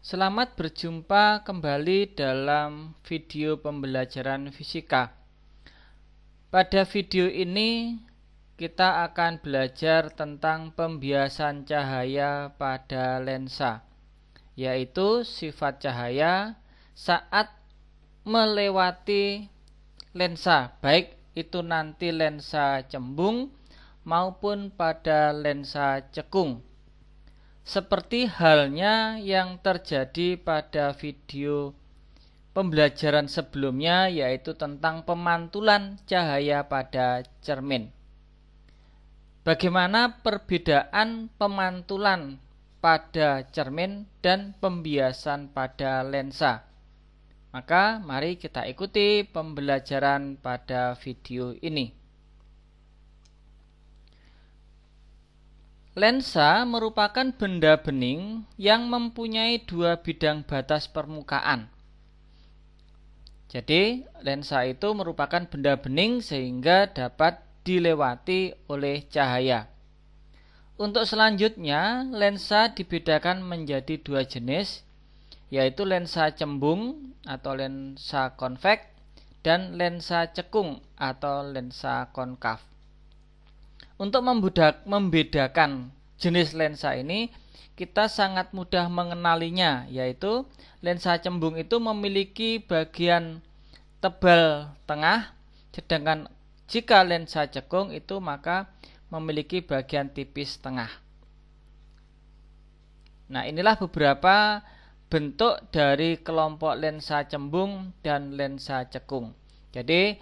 Selamat berjumpa kembali dalam video pembelajaran fisika. Pada video ini kita akan belajar tentang pembiasan cahaya pada lensa, yaitu sifat cahaya saat melewati lensa, baik itu nanti lensa cembung maupun pada lensa cekung. Seperti halnya yang terjadi pada video pembelajaran sebelumnya, yaitu tentang pemantulan cahaya pada cermin. Bagaimana perbedaan pemantulan pada cermin dan pembiasan pada lensa? Maka mari kita ikuti pembelajaran pada video ini. Lensa merupakan benda bening yang mempunyai dua bidang batas permukaan. Jadi lensa itu merupakan benda bening sehingga dapat dilewati oleh cahaya. Untuk selanjutnya, lensa dibedakan menjadi dua jenis, yaitu lensa cembung atau lensa konveks dan lensa cekung atau lensa konkav. Untuk membedakan jenis lensa ini, kita sangat mudah mengenalinya, yaitu lensa cembung itu memiliki bagian tebal tengah, sedangkan jika lensa cekung itu maka memiliki bagian tipis tengah. Nah, inilah beberapa bentuk dari kelompok lensa cembung dan lensa cekung. Jadi,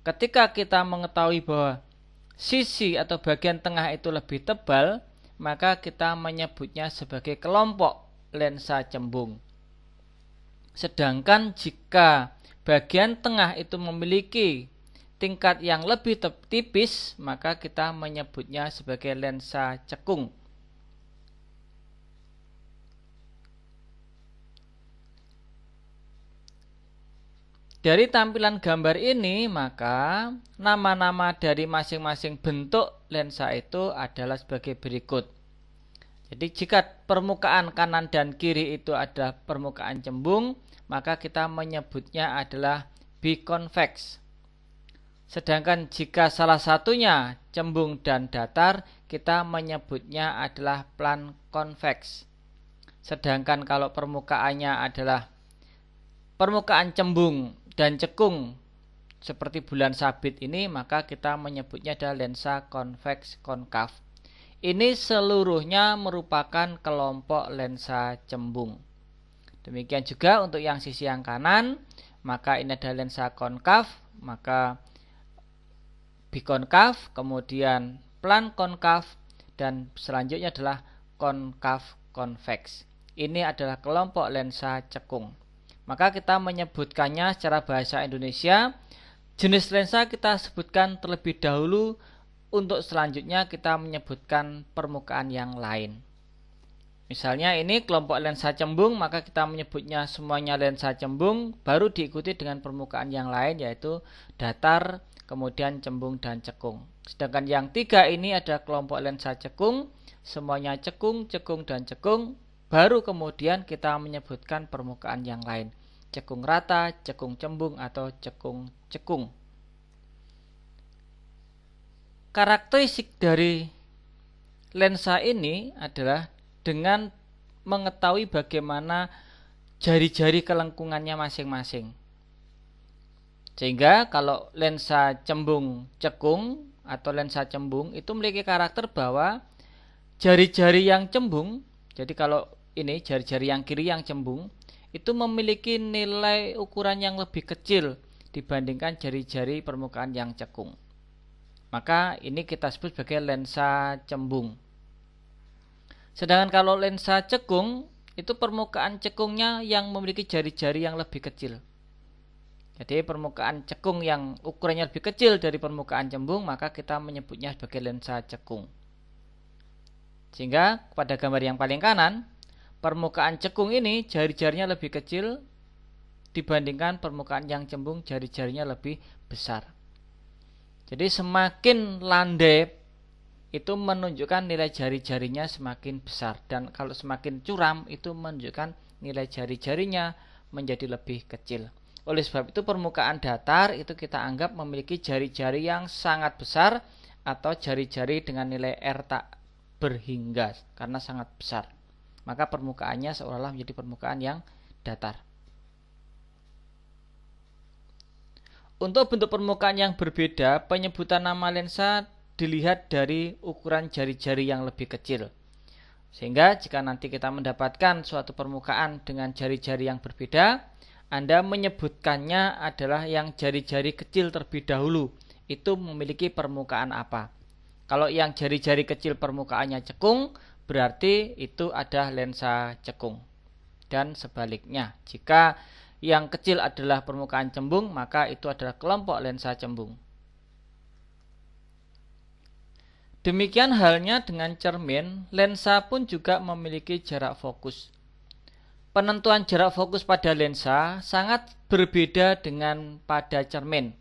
ketika kita mengetahui bahwa sisi atau bagian tengah itu lebih tebal, maka kita menyebutnya sebagai kelompok lensa cembung. Sedangkan jika bagian tengah itu memiliki tingkat yang lebih tipis, maka kita menyebutnya sebagai lensa cekung. Dari tampilan gambar ini, maka nama-nama dari masing-masing bentuk lensa itu adalah sebagai berikut. Jadi jika permukaan kanan dan kiri itu adalah permukaan cembung, maka kita menyebutnya adalah bikonveks. Sedangkan jika salah satunya cembung dan datar, kita menyebutnya adalah plan konveks. Sedangkan kalau permukaannya adalah permukaan cembung dan cekung seperti bulan sabit ini, maka kita menyebutnya adalah lensa konveks konkav. Ini seluruhnya merupakan kelompok lensa cembung. Demikian juga untuk yang sisi yang kanan, maka ini adalah lensa konkav, maka bikonkav, kemudian plan konkav, dan selanjutnya adalah konkav konveks. Ini adalah kelompok lensa cekung. Maka kita menyebutkannya secara bahasa Indonesia. Jenis lensa kita sebutkan terlebih dahulu, untuk selanjutnya kita menyebutkan permukaan yang lain. Misalnya ini kelompok lensa cembung, maka kita menyebutnya semuanya lensa cembung, baru diikuti dengan permukaan yang lain, yaitu datar, kemudian cembung dan cekung. Sedangkan yang tiga ini ada kelompok lensa cekung, semuanya cekung, cekung dan cekung, baru kemudian kita menyebutkan permukaan yang lain, cekung rata, cekung cembung atau cekung cekung. Karakteristik dari lensa ini adalah dengan mengetahui bagaimana jari-jari kelengkungannya masing-masing. Sehingga kalau lensa cembung cekung atau lensa cembung itu memiliki karakter bahwa jari-jari yang cembung, jadi kalau ini jari-jari yang kiri yang cembung, itu memiliki nilai ukuran yang lebih kecil dibandingkan jari-jari permukaan yang cekung. Maka ini kita sebut sebagai lensa cembung. Sedangkan kalau lensa cekung, itu permukaan cekungnya yang memiliki jari-jari yang lebih kecil. Jadi permukaan cekung yang ukurannya lebih kecil dari permukaan cembung, maka kita menyebutnya sebagai lensa cekung. Sehingga pada gambar yang paling kanan, permukaan cekung ini jari-jarinya lebih kecil dibandingkan permukaan yang cembung, jari-jarinya lebih besar. Jadi semakin landai itu menunjukkan nilai jari-jarinya semakin besar, dan kalau semakin curam itu menunjukkan nilai jari-jarinya menjadi lebih kecil. Oleh sebab itu permukaan datar itu kita anggap memiliki jari-jari yang sangat besar atau jari-jari dengan nilai R tak berhingga karena sangat besar. Maka permukaannya seolah-olah menjadi permukaan yang datar. Untuk bentuk permukaan yang berbeda, penyebutan nama lensa dilihat dari ukuran jari-jari yang lebih kecil. Sehingga jika nanti kita mendapatkan suatu permukaan dengan jari-jari yang berbeda, Anda menyebutkannya adalah yang jari-jari kecil terlebih dahulu. Itu memiliki permukaan apa? Kalau yang jari-jari kecil permukaannya cekung, berarti itu ada lensa cekung. Dan sebaliknya, jika yang kecil adalah permukaan cembung, maka itu adalah kelompok lensa cembung. Demikian halnya dengan cermin, lensa pun juga memiliki jarak fokus. Penentuan jarak fokus pada lensa sangat berbeda dengan pada cermin.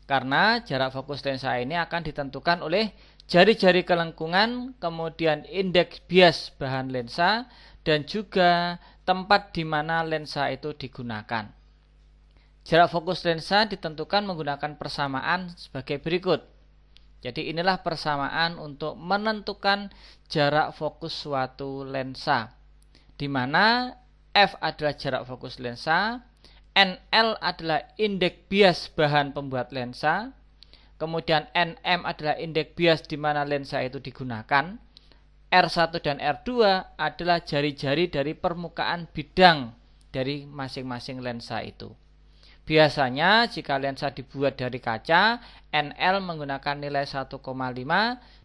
Karena jarak fokus lensa ini akan ditentukan oleh jari-jari kelengkungan, kemudian indeks bias bahan lensa, dan juga tempat di mana lensa itu digunakan. Jarak fokus lensa ditentukan menggunakan persamaan sebagai berikut. Jadi inilah persamaan untuk menentukan jarak fokus suatu lensa, di mana F adalah jarak fokus lensa, NL adalah indeks bias bahan pembuat lensa, kemudian NM adalah indeks bias di mana lensa itu digunakan, R1 dan R2 adalah jari-jari dari permukaan bidang dari masing-masing lensa itu. Biasanya jika lensa dibuat dari kaca, NL menggunakan nilai 1,5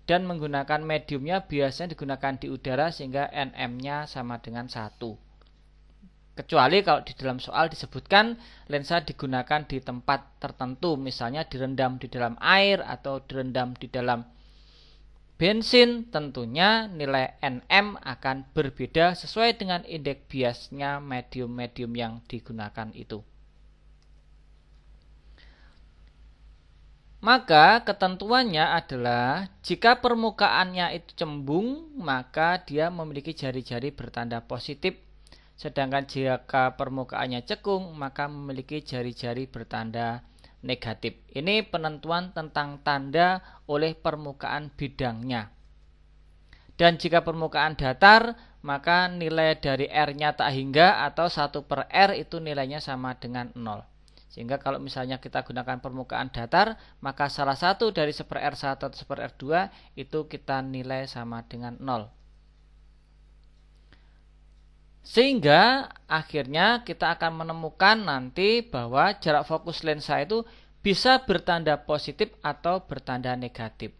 dan menggunakan mediumnya biasanya digunakan di udara sehingga NM-nya sama dengan 1. Kecuali kalau di dalam soal disebutkan lensa digunakan di tempat tertentu, misalnya direndam di dalam air atau direndam di dalam bensin, tentunya nilai NM akan berbeda sesuai dengan indeks biasnya medium-medium yang digunakan itu. Maka ketentuannya adalah jika permukaannya itu cembung, maka dia memiliki jari-jari bertanda positif. Sedangkan jika permukaannya cekung, maka memiliki jari-jari bertanda negatif. Ini penentuan tentang tanda oleh permukaan bidangnya. Dan jika permukaan datar, maka nilai dari R-nya tak hingga atau 1/R itu nilainya sama dengan 0. Sehingga kalau misalnya kita gunakan permukaan datar, maka salah satu dari 1/R1 atau 1/R2 itu kita nilai sama dengan 0. Sehingga akhirnya kita akan menemukan nanti bahwa jarak fokus lensa itu bisa bertanda positif atau bertanda negatif.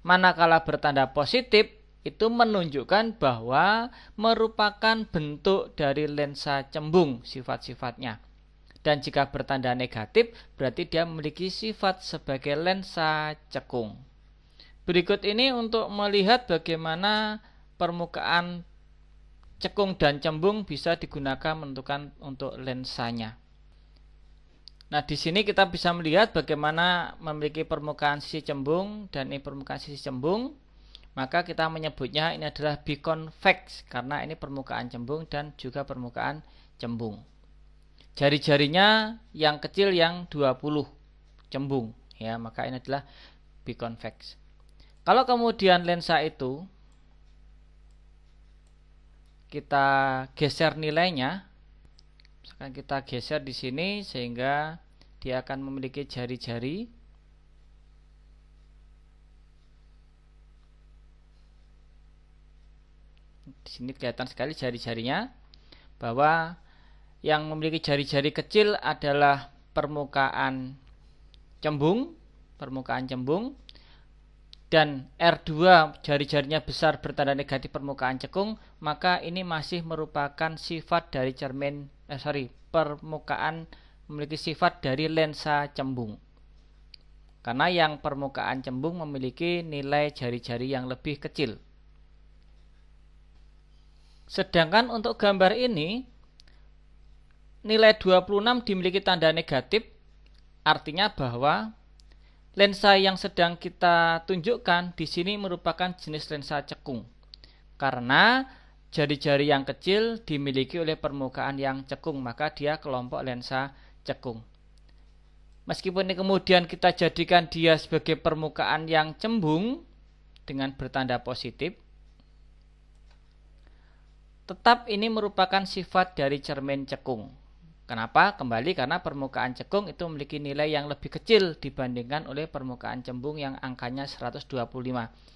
Manakala bertanda positif, itu menunjukkan bahwa merupakan bentuk dari lensa cembung sifat-sifatnya. Dan jika bertanda negatif, berarti dia memiliki sifat sebagai lensa cekung. Berikut ini untuk melihat bagaimana permukaan cekung dan cembung bisa digunakan menentukan untuk lensanya. Nah, di sini kita bisa melihat bagaimana memiliki permukaan sisi cembung dan ini permukaan sisi cembung. Maka kita menyebutnya ini adalah biconvex karena ini permukaan cembung dan juga permukaan cembung. Jari-jarinya yang kecil yang 20 cembung, ya, maka ini adalah biconvex. Kalau kemudian lensa itu kita geser nilainya, misalkan kita geser di sini sehingga dia akan memiliki jari-jari. Di sini kelihatan sekali jari-jarinya, bahwa yang memiliki jari-jari kecil adalah permukaan cembung, dan R2 jari-jarinya besar bertanda negatif permukaan cekung, maka ini masih merupakan sifat dari permukaan memiliki sifat dari lensa cembung. Karena yang permukaan cembung memiliki nilai jari-jari yang lebih kecil. Sedangkan untuk gambar ini nilai 26 dimiliki tanda negatif, artinya bahwa lensa yang sedang kita tunjukkan di sini merupakan jenis lensa cekung. Karena jari-jari yang kecil dimiliki oleh permukaan yang cekung, maka dia kelompok lensa cekung. Meskipun ini kemudian kita jadikan dia sebagai permukaan yang cembung dengan bertanda positif, tetap ini merupakan sifat dari cermin cekung. Kenapa? Kembali karena permukaan cekung itu memiliki nilai yang lebih kecil dibandingkan oleh permukaan cembung yang angkanya 125.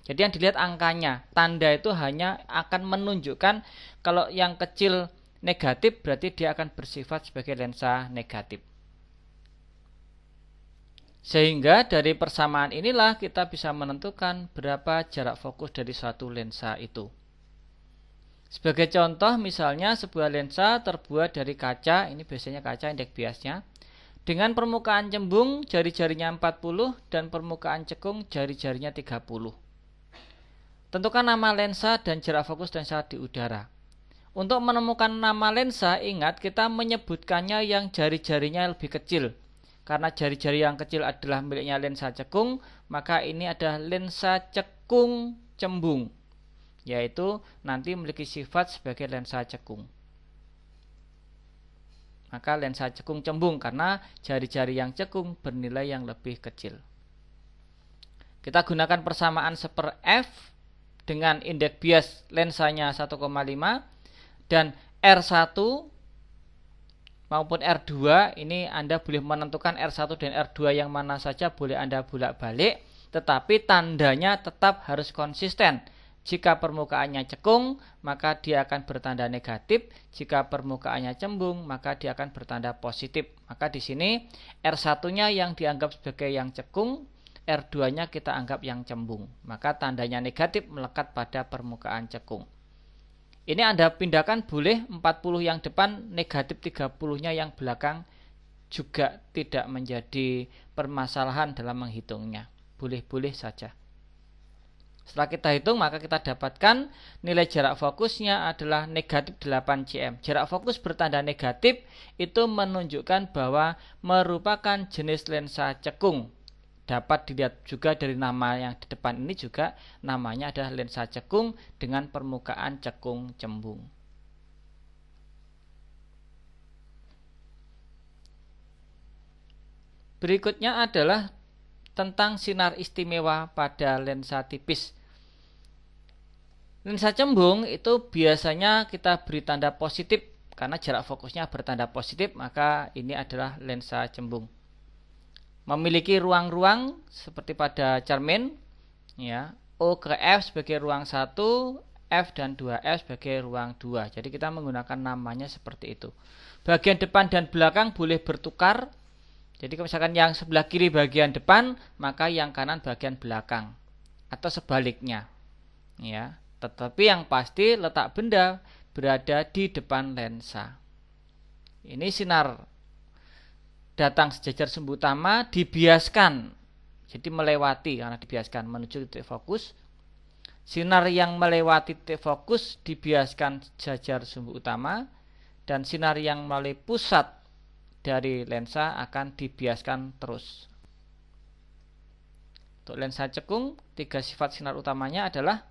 Jadi yang dilihat angkanya, tanda itu hanya akan menunjukkan kalau yang kecil negatif berarti dia akan bersifat sebagai lensa negatif. Sehingga dari persamaan inilah kita bisa menentukan berapa jarak fokus dari suatu lensa itu. Sebagai contoh, misalnya sebuah lensa terbuat dari kaca, ini biasanya kaca indeks biasnya, dengan permukaan cembung jari-jarinya 40 dan permukaan cekung jari-jarinya 30. Tentukan nama lensa dan jarak fokus lensa di udara. Untuk menemukan nama lensa, ingat kita menyebutkannya yang jari-jarinya lebih kecil. Karena jari-jari yang kecil adalah miliknya lensa cekung, maka ini adalah lensa cekung cembung, yaitu nanti memiliki sifat sebagai lensa cekung. Maka lensa cekung cembung karena jari-jari yang cekung bernilai yang lebih kecil. Kita gunakan persamaan 1/f dengan indeks bias lensanya 1,5 dan R1 maupun R2, ini Anda boleh menentukan R1 dan R2 yang mana saja boleh Anda bolak-balik, tetapi tandanya tetap harus konsisten. Jika permukaannya cekung, maka dia akan bertanda negatif. Jika permukaannya cembung, maka dia akan bertanda positif. Maka di sini R1-nya yang dianggap sebagai yang cekung, R2-nya kita anggap yang cembung. Maka tandanya negatif melekat pada permukaan cekung. Ini Anda pindahkan boleh 40 yang depan, negatif 30-nya yang belakang juga tidak menjadi permasalahan dalam menghitungnya. Boleh-boleh saja. Setelah kita hitung, maka kita dapatkan nilai jarak fokusnya adalah negatif 8 cm. Jarak fokus bertanda negatif itu menunjukkan bahwa merupakan jenis lensa cekung. Dapat dilihat juga dari nama yang di depan ini juga namanya adalah lensa cekung dengan permukaan cekung cembung. Berikutnya adalah tentang sinar istimewa pada lensa tipis. Lensa cembung itu biasanya kita beri tanda positif karena jarak fokusnya bertanda positif, maka ini adalah lensa cembung. Memiliki ruang-ruang seperti pada cermin, ya, O ke F sebagai ruang 1, F dan 2F sebagai ruang 2. Jadi kita menggunakan namanya seperti itu. Bagian depan dan belakang boleh bertukar. Jadi misalkan yang sebelah kiri bagian depan, maka yang kanan bagian belakang, atau sebaliknya, ya. Tetapi yang pasti letak benda berada di depan lensa. Ini sinar datang sejajar sumbu utama dibiaskan, jadi melewati karena dibiaskan menuju titik fokus. Sinar yang melewati titik fokus dibiaskan sejajar sumbu utama, dan sinar yang melalui pusat dari lensa akan dibiaskan terus. Untuk lensa cekung, 3 sifat sinar utamanya adalah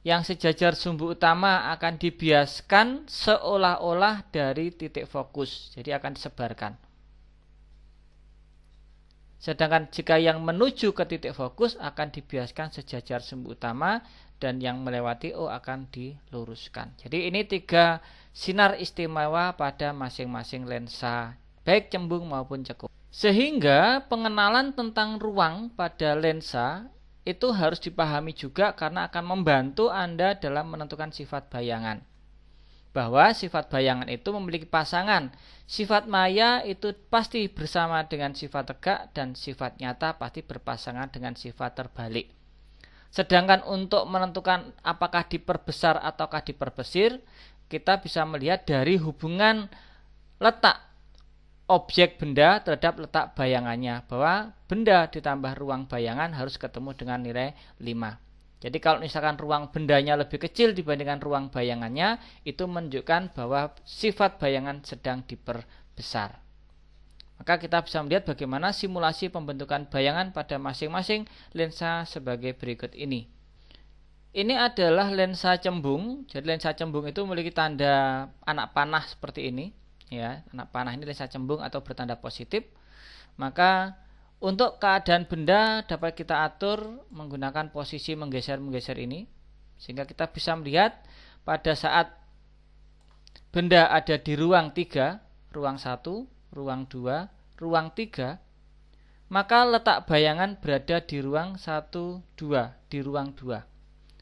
yang sejajar sumbu utama akan dibiaskan seolah-olah dari titik fokus, jadi akan disebarkan. Sedangkan jika yang menuju ke titik fokus akan dibiaskan sejajar sumbu utama, dan yang melewati O akan diluruskan. Jadi ini 3 sinar istimewa pada masing-masing lensa, baik cembung maupun cekung. Sehingga pengenalan tentang ruang pada lensa itu harus dipahami juga karena akan membantu Anda dalam menentukan sifat bayangan. Bahwa sifat bayangan itu memiliki pasangan. Sifat maya itu pasti bersama dengan sifat tegak, dan sifat nyata pasti berpasangan dengan sifat terbalik. Sedangkan untuk menentukan apakah diperbesar ataukah diperbesar, kita bisa melihat dari hubungan letak objek benda terhadap letak bayangannya, bahwa benda ditambah ruang bayangan harus ketemu dengan nilai 5. Jadi kalau misalkan ruang bendanya lebih kecil dibandingkan ruang bayangannya, itu menunjukkan bahwa sifat bayangan sedang diperbesar. Maka kita bisa melihat bagaimana simulasi pembentukan bayangan pada masing-masing lensa sebagai berikut ini. Ini adalah lensa cembung. Jadi lensa cembung itu memiliki tanda anak panah seperti ini. Ya, anak panah ini lensa cembung atau bertanda positif. Maka untuk keadaan benda dapat kita atur menggunakan posisi menggeser-menggeser ini. Sehingga kita bisa melihat pada saat benda ada di ruang 3, ruang 1, ruang 2, ruang 3, maka letak bayangan berada di ruang 1, 2, di ruang 2.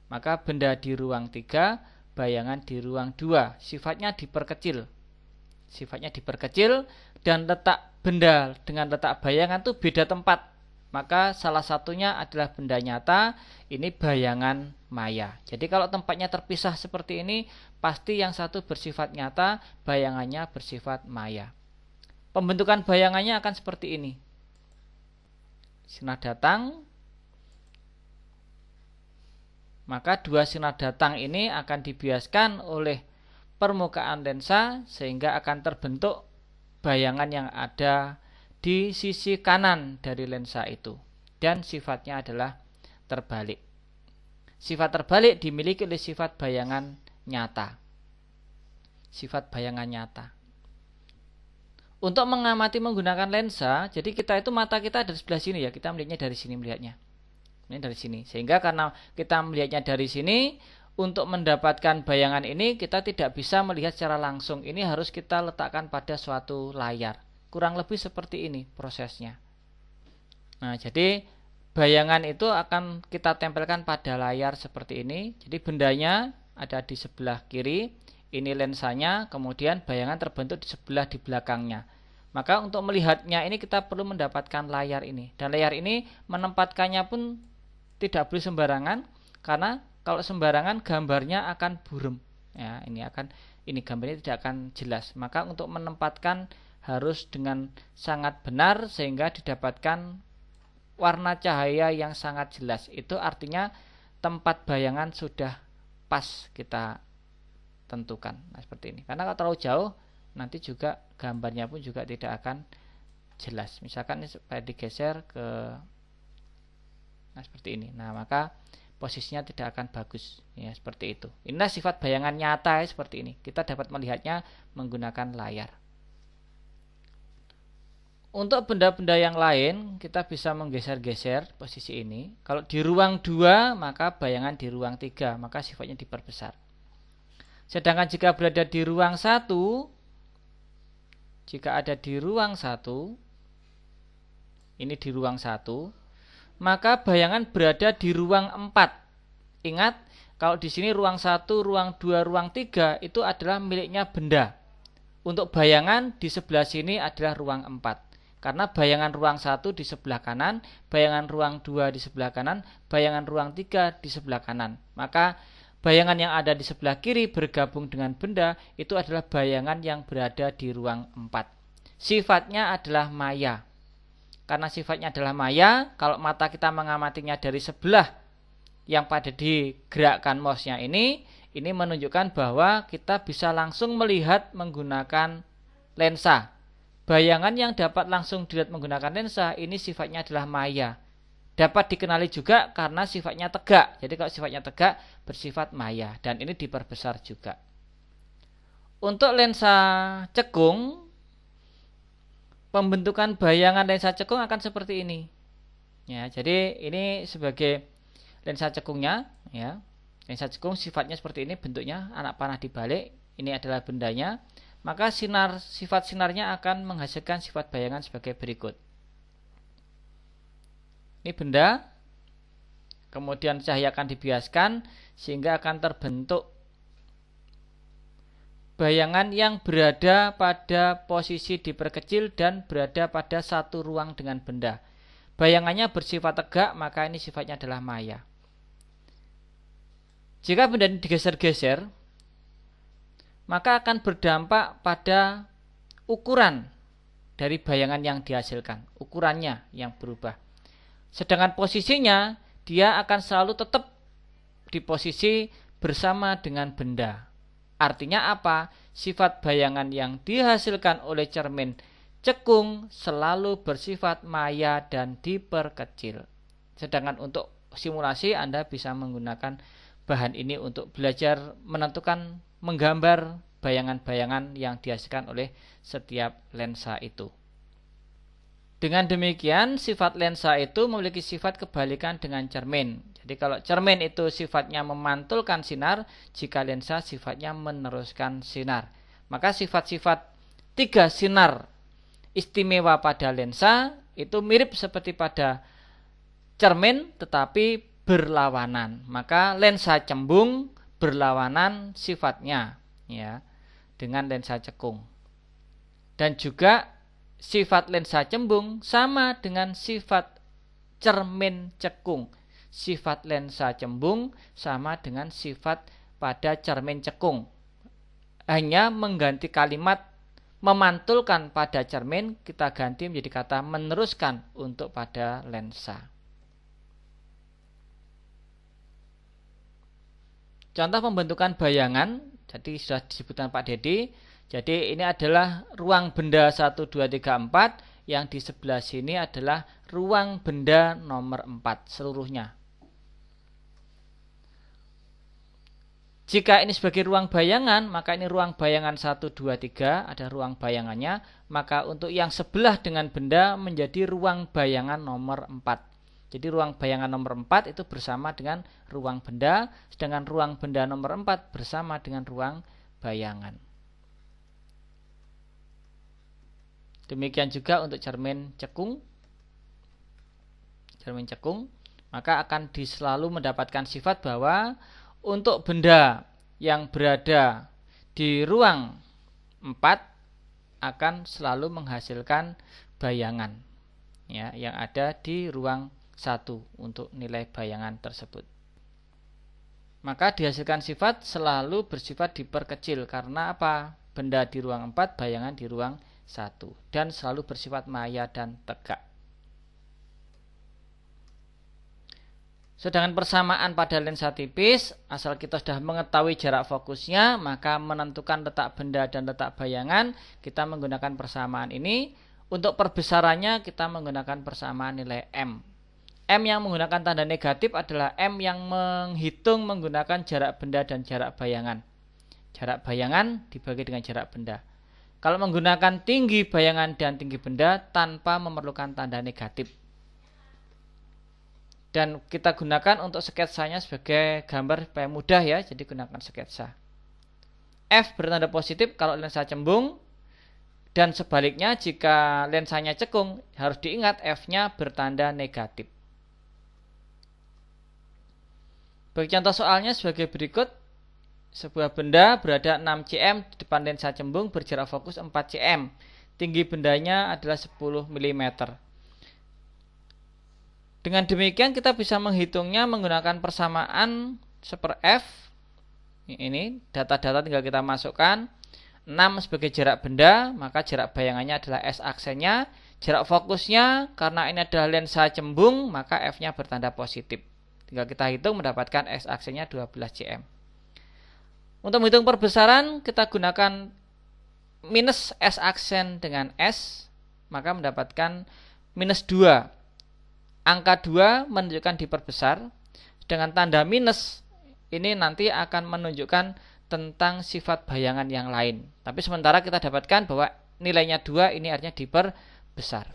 Maka benda di ruang 3, bayangan di ruang 2. Sifatnya diperkecil. Dan letak benda dengan letak bayangan itu beda tempat. Maka salah satunya adalah benda nyata, ini bayangan maya. Jadi kalau tempatnya terpisah seperti ini, pasti yang satu bersifat nyata, bayangannya bersifat maya. Pembentukan bayangannya akan seperti ini. Sinar datang, maka dua sinar datang ini akan dibiaskan oleh permukaan lensa sehingga akan terbentuk bayangan yang ada di sisi kanan dari lensa itu. Dan sifatnya adalah terbalik. Sifat terbalik dimiliki oleh sifat bayangan nyata. Sifat bayangan nyata. Untuk mengamati menggunakan lensa, jadi kita itu mata kita ada di sebelah sini ya, kita melihatnya dari sini melihatnya. Ini dari sini. Sehingga karena kita melihatnya dari sini, untuk mendapatkan bayangan ini kita tidak bisa melihat secara langsung. Ini harus kita letakkan pada suatu layar. Kurang lebih seperti ini prosesnya. Nah, jadi bayangan itu akan kita tempelkan pada layar seperti ini. Jadi bendanya ada di sebelah kiri. Ini lensanya, kemudian bayangan terbentuk di sebelah di belakangnya. Maka untuk melihatnya ini kita perlu mendapatkan layar ini. Dan layar ini menempatkannya pun tidak boleh sembarangan, karena kalau sembarangan gambarnya akan buram. Ya, ini gambarnya tidak akan jelas. Maka untuk menempatkan harus dengan sangat benar sehingga didapatkan warna cahaya yang sangat jelas. Itu artinya tempat bayangan sudah pas kita tentukan. Nah, seperti ini. Karena kalau terlalu jauh nanti juga gambarnya pun juga tidak akan jelas. Misalkan ini supaya digeser ke seperti ini. Nah, maka posisinya tidak akan bagus ya, seperti itu. Inilah sifat bayangan nyata ya, seperti ini. Kita dapat melihatnya menggunakan layar. Untuk benda-benda yang lain kita bisa menggeser-geser posisi ini. Kalau di ruang 2 maka bayangan di ruang 3, maka sifatnya diperbesar. Sedangkan jika berada di ruang 1, jika ada di ruang 1, ini di ruang 1, maka bayangan berada di ruang 4. Ingat, kalau di sini ruang 1, ruang 2, ruang 3 itu adalah miliknya benda. Untuk bayangan di sebelah sini adalah ruang 4. Karena bayangan ruang 1 di sebelah kanan, bayangan ruang 2 di sebelah kanan, bayangan ruang 3 di sebelah kanan. Maka bayangan yang ada di sebelah kiri bergabung dengan benda itu adalah bayangan yang berada di ruang 4. Sifatnya adalah maya. Karena sifatnya adalah maya, kalau mata kita mengamatinya dari sebelah yang pada digerakkan mouse-nya ini menunjukkan bahwa kita bisa langsung melihat menggunakan lensa. Bayangan yang dapat langsung dilihat menggunakan lensa ini sifatnya adalah maya. Dapat dikenali juga karena sifatnya tegak. Jadi kalau sifatnya tegak bersifat maya, dan ini diperbesar juga. Untuk lensa cekung, pembentukan bayangan lensa cekung akan seperti ini. Ya, jadi ini sebagai lensa cekungnya, ya. Lensa cekung sifatnya seperti ini, bentuknya anak panah dibalik. Ini adalah bendanya. Maka sifat sinarnya akan menghasilkan sifat bayangan sebagai berikut. Ini benda, kemudian cahaya akan dibiaskan sehingga akan terbentuk bayangan yang berada pada posisi diperkecil dan berada pada satu ruang dengan benda. Bayangannya bersifat tegak, maka ini sifatnya adalah maya. Jika benda ini digeser-geser, maka akan berdampak pada ukuran dari bayangan yang dihasilkan. Ukurannya yang berubah. Sedangkan posisinya, dia akan selalu tetap di posisi bersama dengan benda. Artinya apa? Sifat bayangan yang dihasilkan oleh cermin cekung selalu bersifat maya dan diperkecil. Sedangkan untuk simulasi Anda bisa menggunakan bahan ini untuk belajar menentukan, menggambar bayangan-bayangan yang dihasilkan oleh setiap lensa itu. Dengan demikian, sifat lensa itu memiliki sifat kebalikan dengan cermin. Jadi kalau cermin itu sifatnya memantulkan sinar, jika lensa sifatnya meneruskan sinar. Maka sifat-sifat tiga sinar istimewa pada lensa itu mirip seperti pada cermin tetapi berlawanan. Maka lensa cembung berlawanan sifatnya ya dengan lensa cekung. Dan juga sifat lensa cembung sama dengan sifat cermin cekung. Sifat lensa cembung sama dengan sifat pada cermin cekung. Hanya mengganti kalimat memantulkan pada cermin, kita ganti menjadi kata meneruskan untuk pada lensa. Contoh pembentukan bayangan, jadi sudah disebutkan Pak Dedi. Jadi ini adalah ruang benda 1, 2, 3, 4. Yang di sebelah sini adalah ruang benda nomor 4 seluruhnya. Jika ini sebagai ruang bayangan, maka ini ruang bayangan 1, 2, 3. Ada ruang bayangannya. Maka untuk yang sebelah dengan benda menjadi ruang bayangan nomor 4. Jadi ruang bayangan nomor 4 itu bersama dengan ruang benda. Sedangkan ruang benda nomor 4 bersama dengan ruang bayangan. Demikian juga untuk cermin cekung. Cermin cekung, maka akan selalu mendapatkan sifat bahwa untuk benda yang berada di ruang 4 akan selalu menghasilkan bayangan ya, yang ada di ruang 1 untuk nilai bayangan tersebut. Maka dihasilkan sifat selalu bersifat diperkecil. Karena apa? Benda di ruang 4, bayangan di ruang 1, dan selalu bersifat maya dan tegak. Sedangkan persamaan pada lensa tipis, asal kita sudah mengetahui jarak fokusnya, maka menentukan letak benda dan letak bayangan kita menggunakan persamaan ini. Untuk perbesarannya kita menggunakan persamaan nilai M. M yang menggunakan tanda negatif adalah M yang menghitung menggunakan jarak benda dan jarak bayangan. Jarak bayangan dibagi dengan jarak benda. Kalau menggunakan tinggi bayangan dan tinggi benda tanpa memerlukan tanda negatif. Dan kita gunakan untuk sketsanya sebagai gambar supaya mudah ya. Jadi gunakan sketsa. F bertanda positif kalau lensa cembung. Dan sebaliknya jika lensanya cekung, harus diingat F-nya bertanda negatif. Bagi contoh soalnya sebagai berikut. Sebuah benda berada 6 cm di depan lensa cembung berjarak fokus 4 cm. Tinggi bendanya adalah 10 mm. Dengan demikian kita bisa menghitungnya menggunakan persamaan 1/f. Ini data-data tinggal kita masukkan. 6 sebagai jarak benda, maka jarak bayangannya adalah S aksennya. Jarak fokusnya karena ini adalah lensa cembung, maka F-nya bertanda positif. Tinggal kita hitung mendapatkan S aksennya 12 cm. Untuk menghitung perbesaran kita gunakan minus S aksen dengan S, maka mendapatkan minus 2. Angka 2 menunjukkan diperbesar, dengan tanda minus ini nanti akan menunjukkan tentang sifat bayangan yang lain. Tapi sementara kita dapatkan bahwa nilainya 2 ini artinya diperbesar.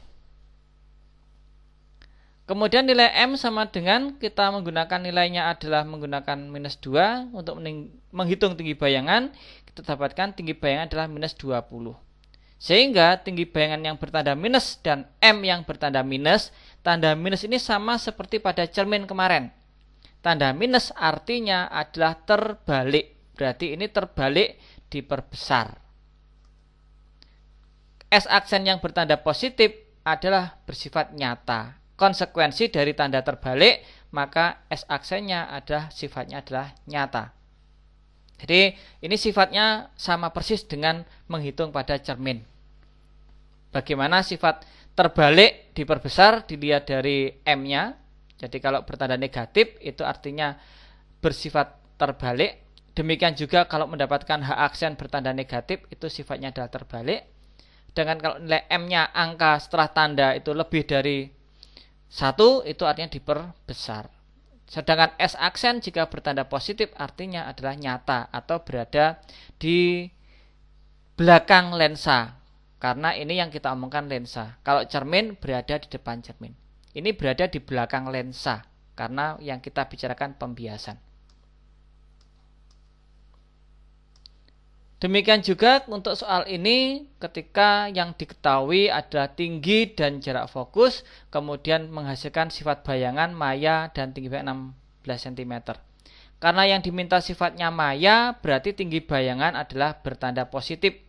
Kemudian nilai M sama dengan kita menggunakan nilainya adalah menggunakan minus 2 untuk menghitung tinggi bayangan. Kita dapatkan tinggi bayangan adalah minus 20. Sehingga tinggi bayangan yang bertanda minus dan M yang bertanda minus. Tanda minus ini sama seperti pada cermin kemarin. Tanda minus artinya adalah terbalik. Berarti ini terbalik diperbesar. S aksen yang bertanda positif adalah bersifat nyata. Konsekuensi dari tanda terbalik, maka S aksennya adalah sifatnya adalah nyata. Jadi ini sifatnya sama persis dengan menghitung pada cermin. Bagaimana sifat terbalik diperbesar dilihat dari M-nya. Jadi kalau bertanda negatif itu artinya bersifat terbalik. Demikian juga kalau mendapatkan H aksen bertanda negatif itu sifatnya adalah terbalik. Sedangkan kalau nilai M-nya angka setelah tanda itu lebih dari 1, itu artinya diperbesar. Sedangkan S aksen jika bertanda positif artinya adalah nyata atau berada di belakang lensa. Karena ini yang kita omongkan lensa. Kalau cermin berada di depan cermin. Ini berada di belakang lensa. Karena yang kita bicarakan pembiasan. Demikian juga untuk soal ini ketika yang diketahui adalah tinggi dan jarak fokus, kemudian menghasilkan sifat bayangan maya dan tinggi bayangan 16 cm. Karena yang diminta sifatnya maya, berarti tinggi bayangan adalah bertanda positif.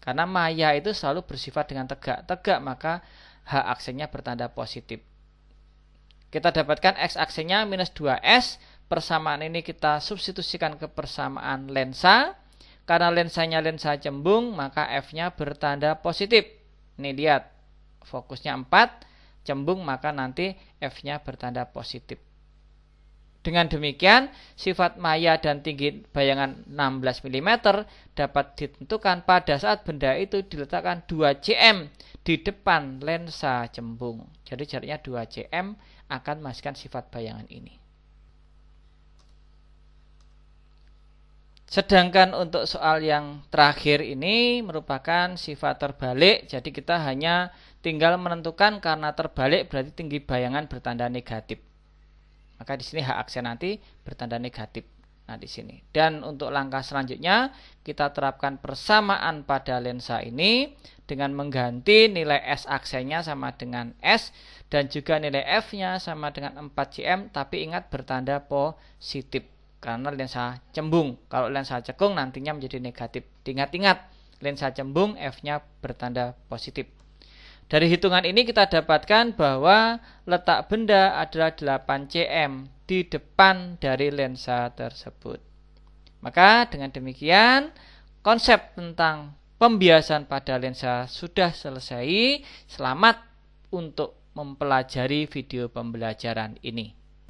Karena maya itu selalu bersifat dengan tegak. Tegak maka H aksennya bertanda positif. Kita dapatkan X aksennya minus 2S. Persamaan ini kita substitusikan ke persamaan lensa. Karena lensanya lensa cembung, maka F-nya bertanda positif. Nih lihat, fokusnya 4, cembung, maka nanti F-nya bertanda positif. Dengan demikian, sifat maya dan tinggi bayangan 16 mm dapat ditentukan pada saat benda itu diletakkan 2 cm di depan lensa cembung. Jadi jaraknya 2 cm akan menghasilkan sifat bayangan ini. Sedangkan untuk soal yang terakhir ini merupakan sifat terbalik. Jadi kita hanya tinggal menentukan karena terbalik berarti tinggi bayangan bertanda negatif. Maka di sini H aksen nanti bertanda negatif. Nah di sini. Dan untuk langkah selanjutnya kita terapkan persamaan pada lensa ini dengan mengganti nilai S aksennya sama dengan S dan juga nilai F-nya sama dengan 4 cm tapi ingat bertanda positif. Karena lensa cembung. Kalau lensa cekung nantinya menjadi negatif. Ingat-ingat, lensa cembung F-nya bertanda positif. Dari hitungan ini kita dapatkan bahwa letak benda adalah 8 cm di depan dari lensa tersebut. Maka dengan demikian, konsep tentang pembiasan pada lensa sudah selesai. Selamat untuk mempelajari video pembelajaran ini.